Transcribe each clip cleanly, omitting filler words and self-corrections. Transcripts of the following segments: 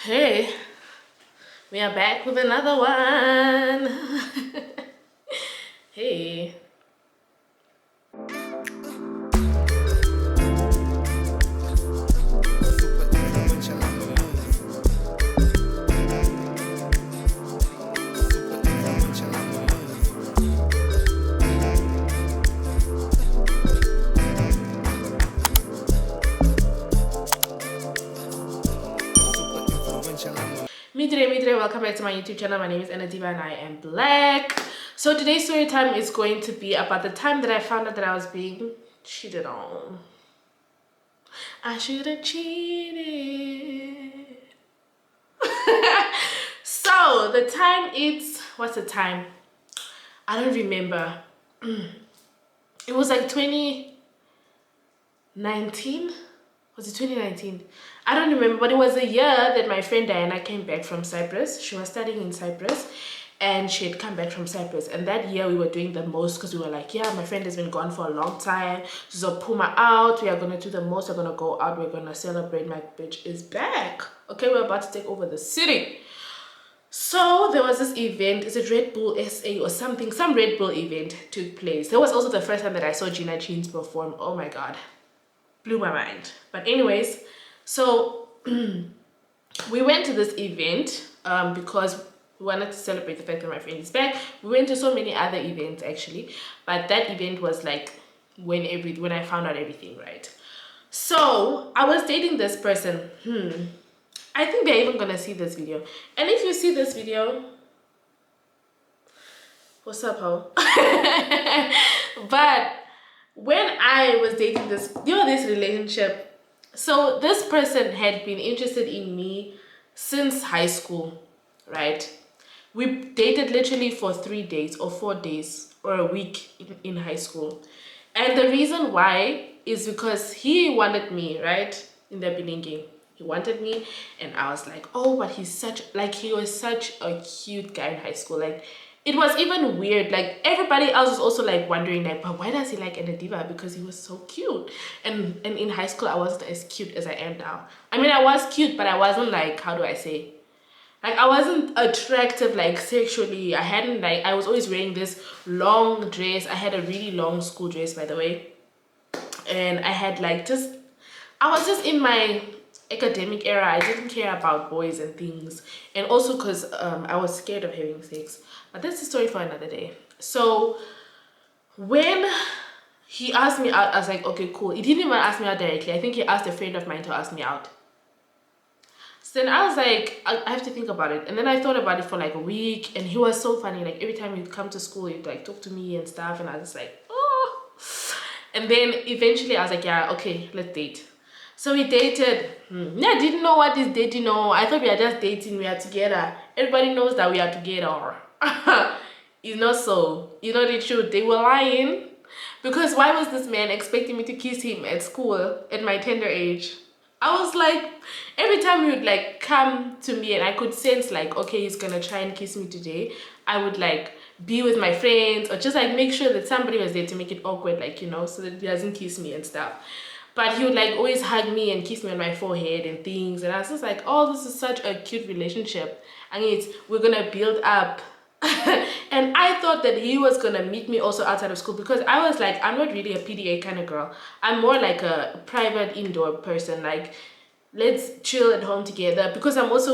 Hey, we are back with another one. Hey. Midre, welcome back to my YouTube channel. My name is Ann-Adeva and I am black. So today's story time is going to be about the time that I found out that I was being cheated on. I should have cheated. So the time what's the time? I don't remember. It was like 2019. Was it 2019? I don't remember, but it was a year that my friend Diana came back from Cyprus. She was studying in Cyprus and she had come back from Cyprus, and that year we were doing the most because we were like, yeah, my friend has been gone for a long time, so Puma out, we are gonna do the most, we're gonna go out, we're gonna celebrate, my bitch is back. Okay, we're about to take over the city. So there was this event, is it Red Bull SA or something, some Red Bull event took place. That was also the first time that I saw Gina Jeans perform. Oh my god, blew my mind. But anyways, so we went to this event because we wanted to celebrate the fact that my friend is back. We went to so many other events actually, but that event was like when I found out everything, right? So I was dating this person. I think they're even gonna see this video, and if you see this video, what's up, ho? But when I was dating this relationship, so this person had been interested in me since high school, right? We dated literally for 3 days or 4 days or a week in high school. And the reason why is because he wanted me, right? In the beginning, he wanted me, and I was like, oh, but he was such a cute guy in high school. Like, it was even weird. Like, everybody else was also like wondering, like, but why does he like Ann-Adeva? Because he was so cute. And in high school, I wasn't as cute as I am now. I mean, I was cute, but I wasn't like, how do I say? Like, I wasn't attractive, like, sexually. I was always wearing this long dress. I had a really long school dress, by the way. And I had like I was just in my academic era. I didn't care about boys and things. And also because I was scared of having sex. But that's a story for another day. So when he asked me out, I was like, okay, cool. He didn't even ask me out directly. I think he asked a friend of mine to ask me out. So then I was like, I have to think about it. And then I thought about it for like a week, and he was so funny. Like, every time he'd come to school, he'd like talk to me and stuff, and I was just like, oh. And then eventually I was like, yeah, okay, let's date. So we dated. I didn't know what is dating. No, I thought we are just dating, we are together. Everybody knows that we are together. It's not so. You know the truth. They were lying. Because why was this man expecting me to kiss him at school at my tender age? I was like, every time he would like come to me and I could sense like, okay, he's gonna try and kiss me today, I would like be with my friends or just like make sure that somebody was there to make it awkward, like, you know, so that he doesn't kiss me and stuff. But he would like always hug me and kiss me on my forehead and things, and I was just like, oh, this is such a cute relationship. I mean, we're gonna build up. And I thought that he was gonna meet me also outside of school, because I was like, I'm not really a PDA kind of girl. I'm more like a private indoor person. Like, let's chill at home together, because I was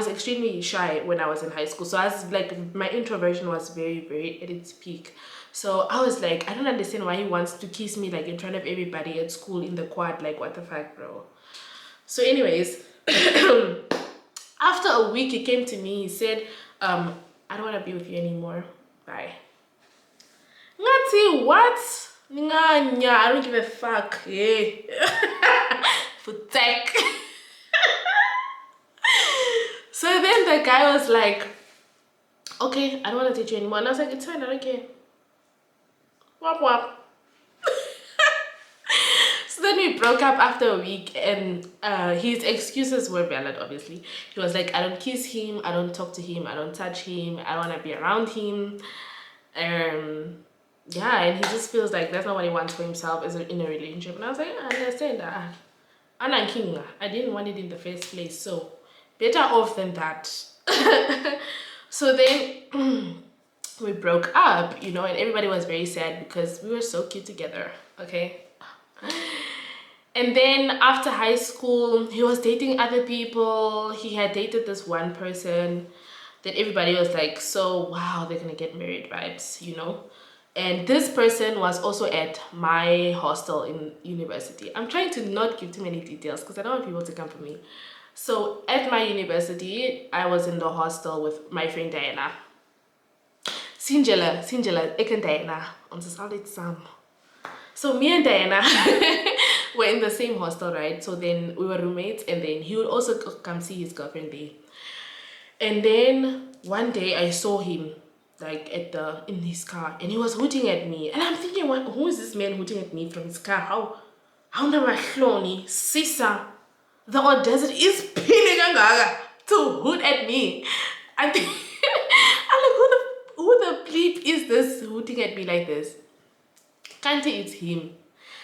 extremely shy when I was in high school. So I was like, my introversion was very, very at its peak. So I was like, I don't understand why he wants to kiss me like in front of everybody at school in the quad. Like, what the fuck, bro? So anyways, after a week, he came to me. He said, I don't want to be with you anymore. Bye. Ngati, what? Nganya, I don't give a fuck. Yeah. For tech. So then the guy was like, okay, I don't want to date you anymore. And I was like, it's fine, I don't care. Wap wap. So then we broke up after a week, and his excuses were valid, obviously. He was like, I don't kiss him, I don't talk to him, I don't touch him, I don't want to be around him. Yeah, and he just feels like that's not what he wants for himself in a relationship. And I was like, I understand that. I didn't want it in the first place, so better off than that. So then we broke up, you know, and everybody was very sad because we were so cute together, okay? And then after high school, he was dating other people. He had dated this one person that everybody was like, so wow, they're gonna get married vibes, you know? And this person was also at my hostel in university. I'm trying to not give too many details because I don't want people to come for me. So at my university, I was in the hostel with my friend Diana. Sinjela, ek en Diana, ons is altyd saam. So me and Diana were in the same hostel, right? So then we were roommates, and then he would also come see his girlfriend there. And then one day I saw him like in his car, and he was hooting at me, and I'm thinking, who is this man hooting at me from his car? How namahloni sisa, the audacity is peeling to hoot at me. I'm thinking, I'm like, who the bleep is this hooting at me like this? Can't it's him.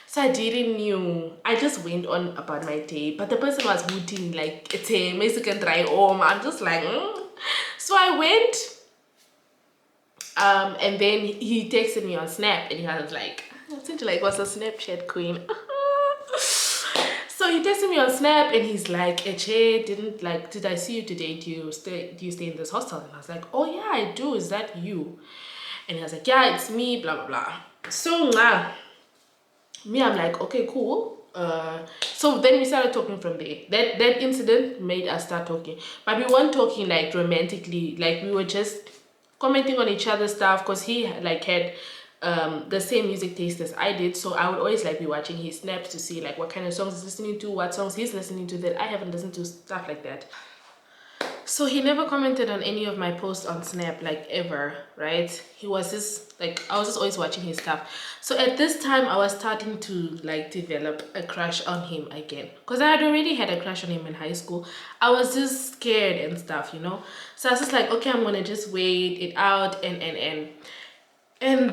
So I didn't knew. I just went on about my day, but the person was hooting like it's a Mexican dry home. I'm just like, So I went, and then he texted me on Snap, and he was like, what's a Snapchat queen? So he texted me on Snap, and he's like, Eche, did I see you today? Do you stay in this hostel? And I was like, oh yeah, I do. Is that you? And he was like, yeah, it's me, blah blah blah. So me, I'm like, okay, cool. So then we started talking from there. That incident made us start talking, but we weren't talking like romantically. Like we were just commenting on each other's stuff because he like had the same music taste as I did. So I would always like be watching his snaps to see like what kind of songs he's listening to, what songs he's listening to that I haven't listened to, stuff like that. So he never commented on any of my posts on Snap, like ever, right? He was just like, I was just always watching his stuff. So at this time, I was starting to like develop a crush on him again, because I had already had a crush on him in high school. I was just scared and stuff, you know? So I was just like, okay, I'm gonna just wait it out and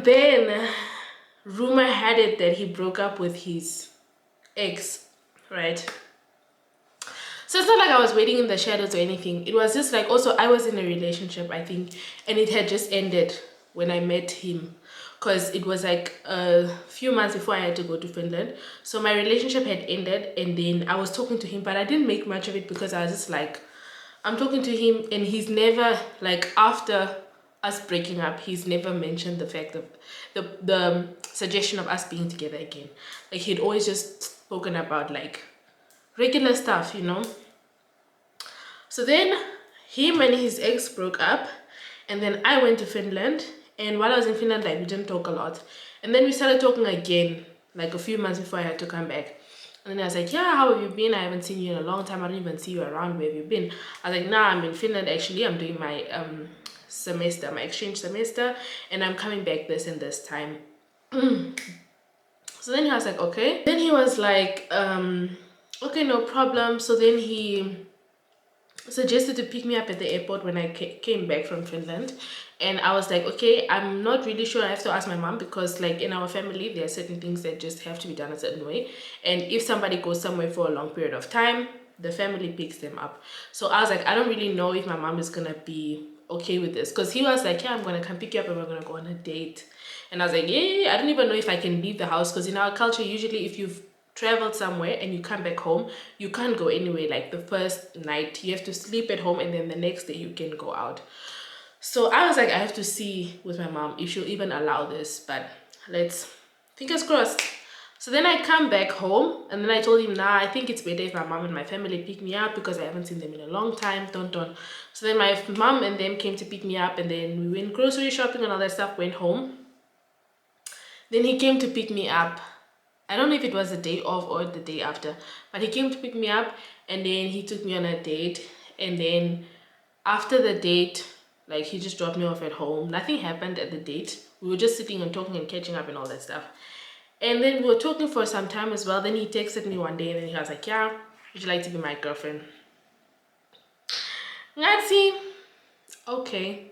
then rumor had it that he broke up with his ex, right? So it's not like I was waiting in the shadows or anything. It was just like, also I was in a relationship, I think, and it had just ended when I met him, because it was like a few months before I had to go to Finland. So my relationship had ended, and then I was talking to him, but I didn't make much of it because I was just like, I'm talking to him, and he's never, like, after us breaking up, he's never mentioned the fact of the suggestion of us being together again. Like, he'd always just spoken about like regular stuff, you know. So then him and his ex broke up, and then I went to Finland, and while I was in Finland, like, we didn't talk a lot, and then we started talking again like a few months before I had to come back. And then I was like, yeah, how have you been? I haven't seen you in a long time. I don't even see you around. Where have you been? I was like, nah, I'm in Finland actually. I'm doing my semester, my exchange semester, and I'm coming back this and this time. So then he was like, okay. Then he was like, okay, no problem. So then he suggested to pick me up at the airport when I came back from Finland, and I was like, okay, I'm not really sure. I have to ask my mom, because like in our family there are certain things that just have to be done a certain way, and if somebody goes somewhere for a long period of time, the family picks them up. So I was like, I don't really know if my mom is gonna be okay with this, because he was like, yeah, I'm gonna come pick you up and we're gonna go on a date. And I was like, yeah, I don't even know if I can leave the house, because in our culture, usually if you've traveled somewhere and you come back home, you can't go anywhere. Like the first night you have to sleep at home, and then the next day you can go out. So I was like, I have to see with my mom if she'll even allow this, but let's, fingers crossed. So then I come back home, and then I told him, nah, I think it's better if my mom and my family pick me up, because I haven't seen them in a long time, don't. So then my mom and them came to pick me up, and then we went grocery shopping and all that stuff, went home. Then he came to pick me up. I don't know if it was the day of or the day after, but he came to pick me up, and then he took me on a date. And then after the date, like, he just dropped me off at home. Nothing happened at the date. We were just sitting and talking and catching up and all that stuff. And then we were talking for some time as well. Then he texted me one day, and then he was like, yeah, would you like to be my girlfriend? Ngazi, okay.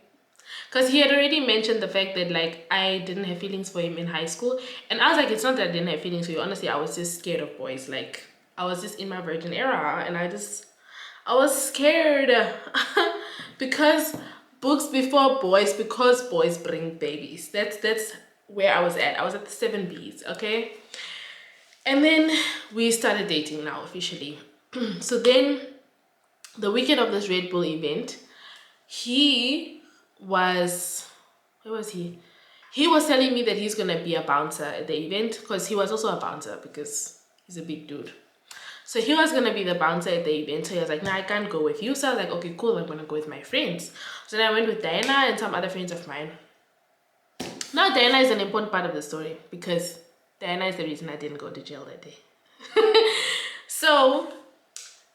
Because he had already mentioned the fact that like I didn't have feelings for him in high school, and I was like, it's not that I didn't have feelings for you. Honestly, I was just scared of boys. Like, I was just in my virgin era, and I was I was scared because books before boys, because boys bring babies. That's where I was at. I was at the 7Bs, okay? And then we started dating now officially. So then the weekend of this Red Bull event, he was, where was he? He was telling me that he's gonna be a bouncer at the event because he was also a bouncer because he's a big dude. So he was gonna be the bouncer at the event. So he was like, nah, I can't go with you. So I was like, okay, cool, I'm gonna go with my friends. So then I went with Diana and some other friends of mine. Now Diana is an important part of the story because Diana is the reason I didn't go to jail that day. So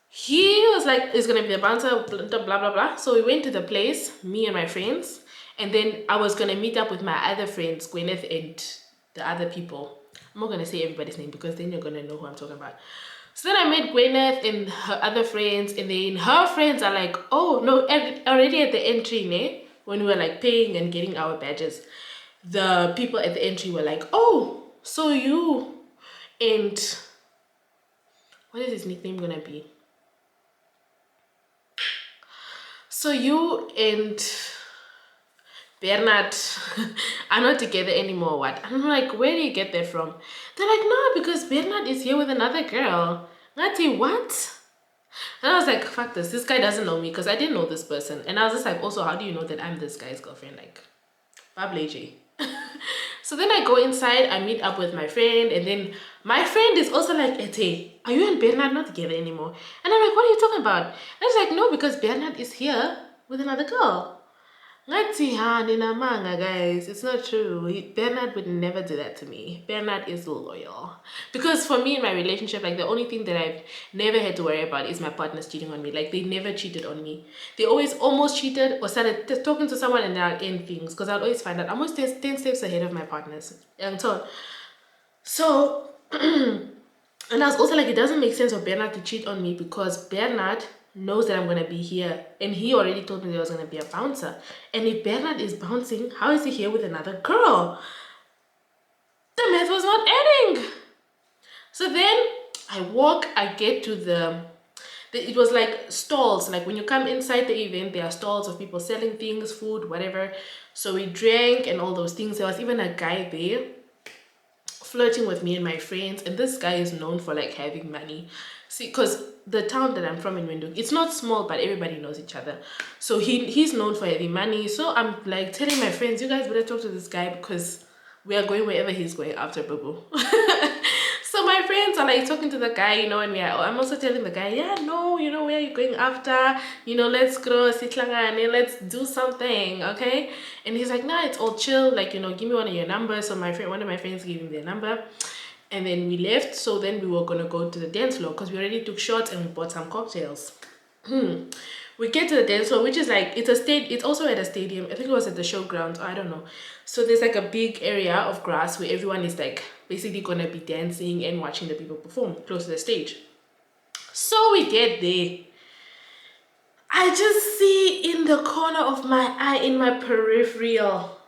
he was like, it's gonna be the bouncer, blah blah blah. So we went to the place, me and my friends, and then I was gonna meet up with my other friends, Gwyneth and the other people. I'm not gonna say everybody's name because then you're gonna know who I'm talking about. So then I met Gwyneth and her other friends, and then her friends are like, oh no, already at the entry, ne? When we were like paying and getting our badges, the people at the entry were like, oh, so you and what is his nickname gonna be? So you and Bernard are not together anymore, what? I'm like, where do you get that from? They're like, no, because Bernard is here with another girl. Nati, what? And I was like, fuck this guy doesn't know me because I didn't know this person. And I was just like, also, how do you know that I'm this guy's girlfriend? Like, Bable J. So then I go inside, I meet up with my friend, and then my friend is also like, Ete, are you and Bernard not together anymore? And I'm like, what are you talking about? And it's like, no, because Bernard is here with another girl. Guys, it's not true. Bernard would never do that to me. Bernard is loyal. Because for me in my relationship, like the only thing that I've never had to worry about is my partners cheating on me. Like they never cheated on me. They always almost cheated or started talking to someone and they'll end things. Because I'll always find out I'm almost 10 steps ahead of my partners. So, and I was also like, it doesn't make sense for Bernard to cheat on me because Bernard knows that I'm gonna be here, and he already told me there was gonna be a bouncer. And if Bernard is bouncing, how is he here with another girl? The math was not adding. So then I get to it was like stalls. Like when you come inside the event, there are stalls of people selling things, food, whatever. So we drank and all those things. There was even a guy there flirting with me and my friends, and this guy is known for like having money. See, because the town that I'm from in Windhoek, it's not small, but everybody knows each other. So he's known for having money. So I'm like telling my friends, you guys better talk to this guy because we are going wherever he's going after Boo. So my friends are like talking to the guy, you know, and I'm also telling the guy, yeah, no, you know, where are you going after? You know, let's go, and let's do something, okay? And he's like, nah, it's all chill. Like, you know, give me one of your numbers. So one of my friends gave him their number. And then we left. So then we were going to go to the dance floor because we already took shots and we bought some cocktails. We get to the dance floor, which is like, it's also at a stadium. I think it was at the showground. I don't know. So there's like a big area of grass where everyone is like basically going to be dancing and watching the people perform close to the stage. So we get there. I just see in the corner of my eye, in my peripheral,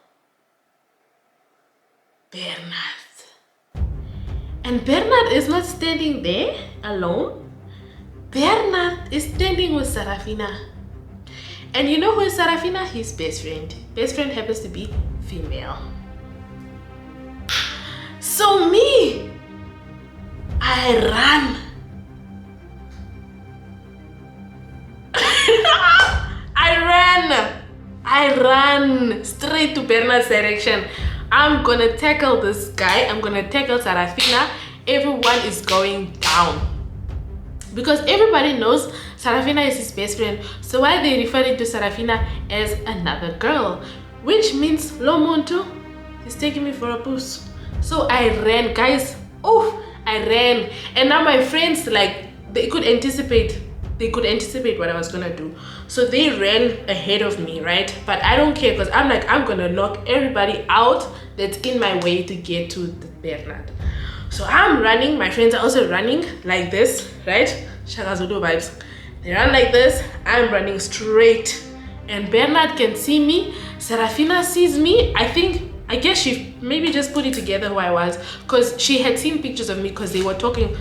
Bernard. And Bernard is not standing there alone. Bernard is standing with Sarafina. And you know who is Sarafina? His best friend. Best friend happens to be female. So me, I ran. I ran straight to Bernard's direction. I'm gonna tackle this guy. I'm gonna tackle Sarafina. Everyone is going down. Because everybody knows Sarafina is his best friend. So why are they referring to Sarafina as another girl? Which means Lomontu is taking me for a boost. So I ran, guys. Oh, I ran. And now my friends, like, they could anticipate what I was gonna do. So they ran ahead of me, right? But I don't care because I'm like, I'm gonna knock everybody out that's in my way to get to the Bernard. So I'm running, my friends are also running like this, right? Shaka Zulu vibes. They run like this, I'm running straight. And Bernard can see me, Sarafina sees me. I guess she maybe just put it together who I was, because she had seen pictures of me because they were talking,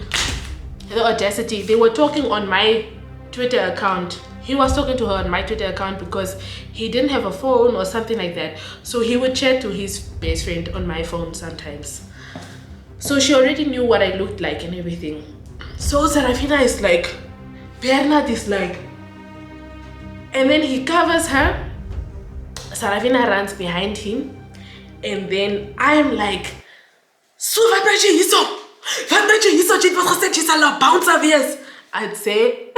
the audacity, they were talking on my Twitter account. He was talking to her on my Twitter account because he didn't have a phone or something like that. So he would chat to his best friend on my phone sometimes. So she already knew what I looked like and everything. So Sarafina is like, Bernard is like, and then he covers her. Sarafina runs behind him, and then I'm like, so wat met je hierso? Wat met je hierso? Jy het wat gesê jy sal 'n bouncer wees. I'd say.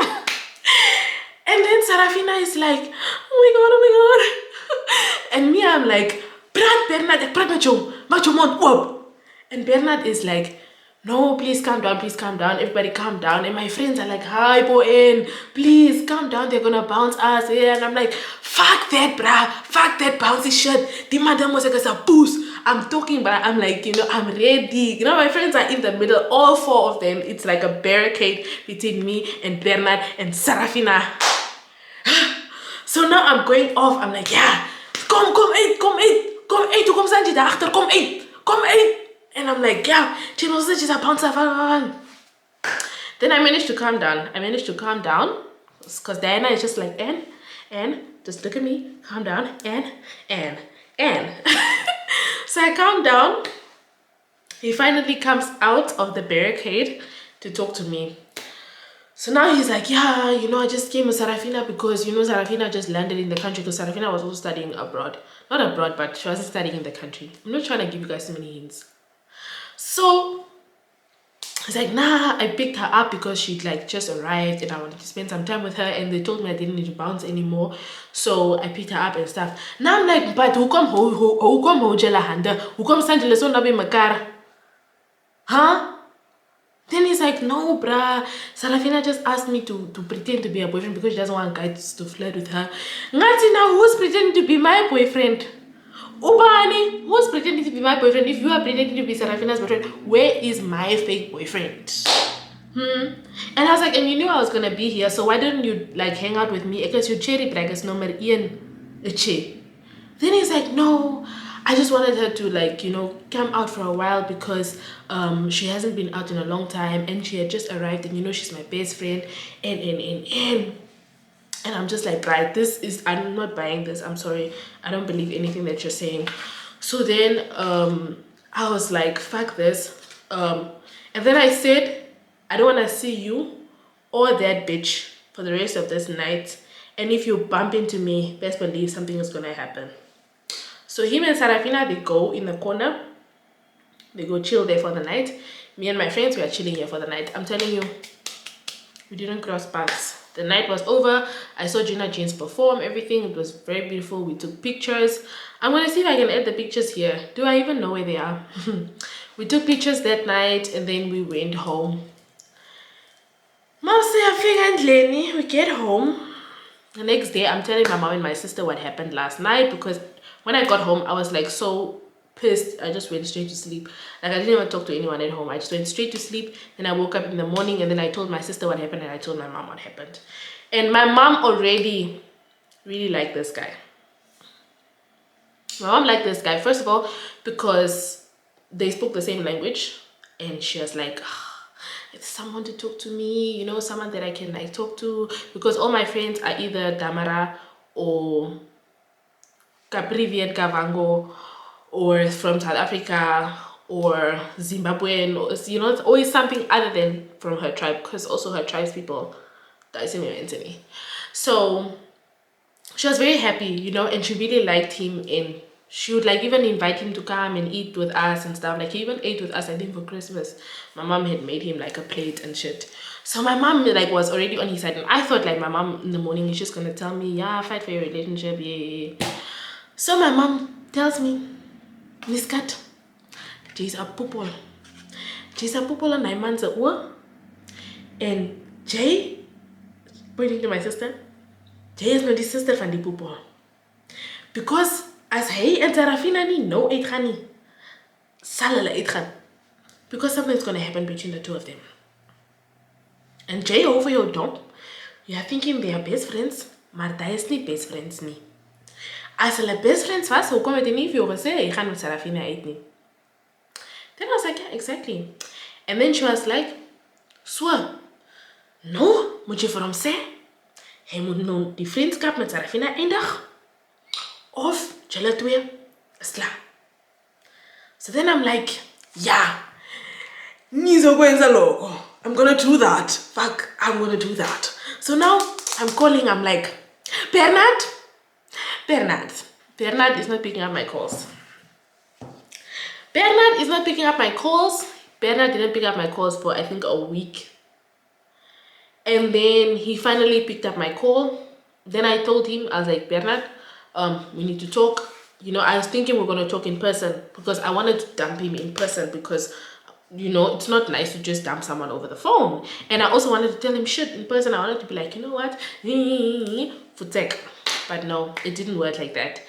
And then Sarafina is like, oh my god. And me, I'm like, Praat Bernard, ek praat met jou. Maak jou mond oop. And Bernard is like, no, please calm down, everybody calm down. And my friends are like, hi, Boen, please calm down, they're gonna bounce us. Yeah. And I'm like, fuck that, bruh, fuck that bouncy shit. The madam was like a boost. I'm talking, but I'm like, you know, I'm ready. You know, my friends are in the middle, all four of them. It's like a barricade between me and Bernard and Sarafina. So now I'm going off. I'm like, yeah, kom eet, toe kom Sanji daarachter, kom eet. And I'm like, yeah, she knows that she's a bouncer. Then I managed to calm down. Because Diana is just like, Ann, just look at me, calm down, Ann. So I calmed down. He finally comes out of the barricade to talk to me. So now he's like, yeah, you know, I just came with Sarafina because, you know, Sarafina just landed in the country because Sarafina was also studying abroad. Not abroad, but she wasn't studying in the country. I'm not trying to give you guys so many hints. So he's like, nah, I picked her up because she'd like just arrived and I wanted to spend some time with her, and they told me I didn't need to bounce anymore. So I picked her up and stuff. Now I'm like, but who come jela handa? Who come Sanjela so nabe makara? Huh? Then he's like, no, bruh. Sarafina just asked me to pretend to be her boyfriend because she doesn't want guys to flirt with her. Ngati, now who's pretending to be my boyfriend? Ubani, who's pretending to be my boyfriend? If you are pretending to be Sarafina's boyfriend, where is my fake boyfriend? And I was like, and you knew I was gonna be here, so why didn't you like hang out with me? Because you cherry braggers no mer Ian Eche. Then he's like, no, I just wanted her to like, you know, come out for a while because she hasn't been out in a long time and she had just arrived, and you know she's my best friend and I'm just like, right, I'm not buying this. I'm sorry, I don't believe anything that you're saying. So then I was like, fuck this. And then I said, I don't want to see you or that bitch for the rest of this night, and if you bump into me, best believe something is gonna happen. So him and Sarafina, they go in the corner, they go chill there for the night. Me and my friends, we are chilling here for the night. I'm telling you, we didn't cross paths. The night was over. I saw Gina Jeans perform everything. It was very beautiful. We took pictures. I'm gonna see if I can add the pictures here. Do I even know where they are? We took pictures that night and then we went home. We get home. The next day, I'm telling my mom and my sister what happened last night, because when I got home, I was like so pissed. I just went straight to sleep. Like, I didn't even talk to anyone at home. I just went straight to sleep. Then I woke up in the morning and then I told my sister what happened and I told my mom what happened. And my mom already really liked this guy. My mom liked this guy, first of all, because they spoke the same language, and she was like, it's someone to talk to me, you know, someone that I can like talk to, because all my friends are either Damara or Caprivian Kavango, or from South Africa or Zimbabwean, or, you know, it's always something other than from her tribe, because also her tribe's people. So she was very happy, you know, and she really liked him, and she would like even invite him to come and eat with us and stuff. Like, he even ate with us, I think, for Christmas. My mom had made him like a plate and shit. So my mom like was already on his side, and I thought like my mom in the morning is just gonna tell me, yeah, fight for your relationship, yeah. So my mom tells me, Miss Kat, there's a pupil on 9 months old, and Jay, pointing to my sister, Jay is not the sister van die pupil, because as hy en Sarafina nie nou uitgaan nie, sal hulle uitgaan, because something's gonna happen between the two of them. And Jay, over your dom, you are thinking they are best friends, maar dat is nie best friends nie. As hulle best friends was, hoekom het hy nie vir jou gesê hy gaan met Sarafina uit nie? Then I was like, yeah, exactly. And then she was like, so, no, moet jy vir hom sê? Hy moet nou die vriendskap met Sarafina eindig of julle twee is klaar. So then I'm like, yeah, nizokwenza lokho. I'm gonna do that. Fuck, I'm gonna do that. So now I'm calling, I'm like, Bernard is not picking up my calls. Bernard is not picking up my calls. Bernard didn't pick up my calls for I think a week. And then he finally picked up my call. Then I told him, I was like, Bernard, we need to talk. You know, I was thinking we're going to talk in person because I wanted to dump him in person because, you know, it's not nice to just dump someone over the phone. And I also wanted to tell him shit in person. I wanted to be like, you know what? Futek. But no, it didn't work like that.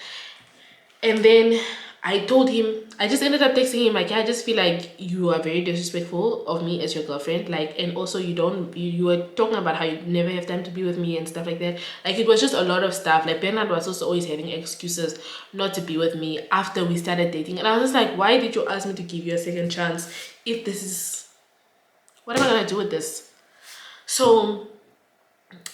And then I told him, I just ended up texting him like, I just feel like you are very disrespectful of me as your girlfriend, like, and also you were talking about how you never have time to be with me and stuff like that. Like, it was just a lot of stuff. Like, Bernard was also always having excuses not to be with me after we started dating, and I was just like, why did you ask me to give you a second chance if this is, what am I gonna do with this? So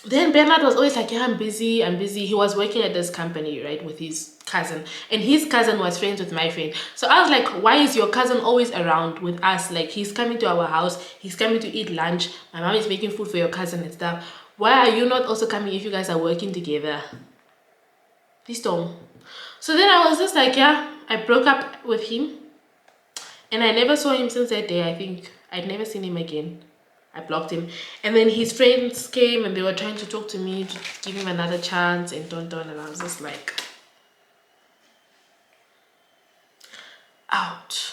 then Bernard was always like, yeah, I'm busy. He was working at this company, right, with his cousin, and his cousin was friends with my friend. So I was like, why is your cousin always around with us? Like, he's coming to our house, he's coming to eat lunch, my mom is making food for your cousin and stuff. Why are you not also coming if you guys are working together? Please don't. So then I was just like, yeah, I broke up with him, and I never saw him since that day. I think I'd never seen him again. I blocked him. And then his friends came and they were trying to talk to me to give him another chance and and I was just like, ouch.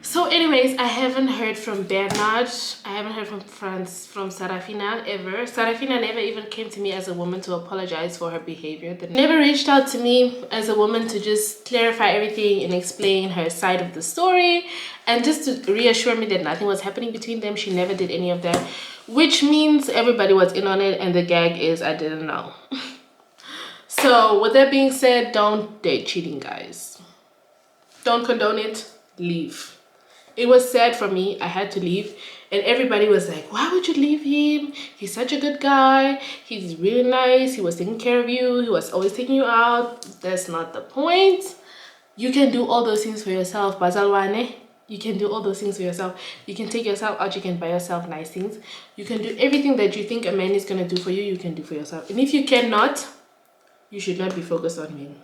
So anyways, I haven't heard from Bernard. I haven't heard from Sarafina ever. Sarafina never even came to me as a woman to apologize for her behavior. They never reached out to me as a woman to just clarify everything and explain her side of the story and just to reassure me that nothing was happening between them. She never did any of that, which means everybody was in on it, and the gag is I didn't know. So with that being said, don't date cheating, guys. Don't condone it. Leave. It was sad for me. I had to leave, and everybody was like, why would you leave him? He's such a good guy. He's really nice. He was taking care of you. He was always taking you out. That's not the point. You can do all those things for yourself, Bazalwane. You can do all those things for yourself. You can take yourself out. You can buy yourself nice things. You can do everything that you think a man is going to do for you. You can do for yourself. And if you cannot, you should not be focused on men.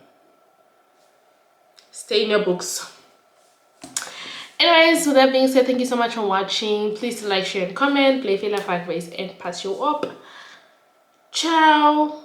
Stay in your books. Anyways, with that being said, thank you so much for watching. Please like, share, and comment. Play Fela 5 ways and pass you up. Ciao.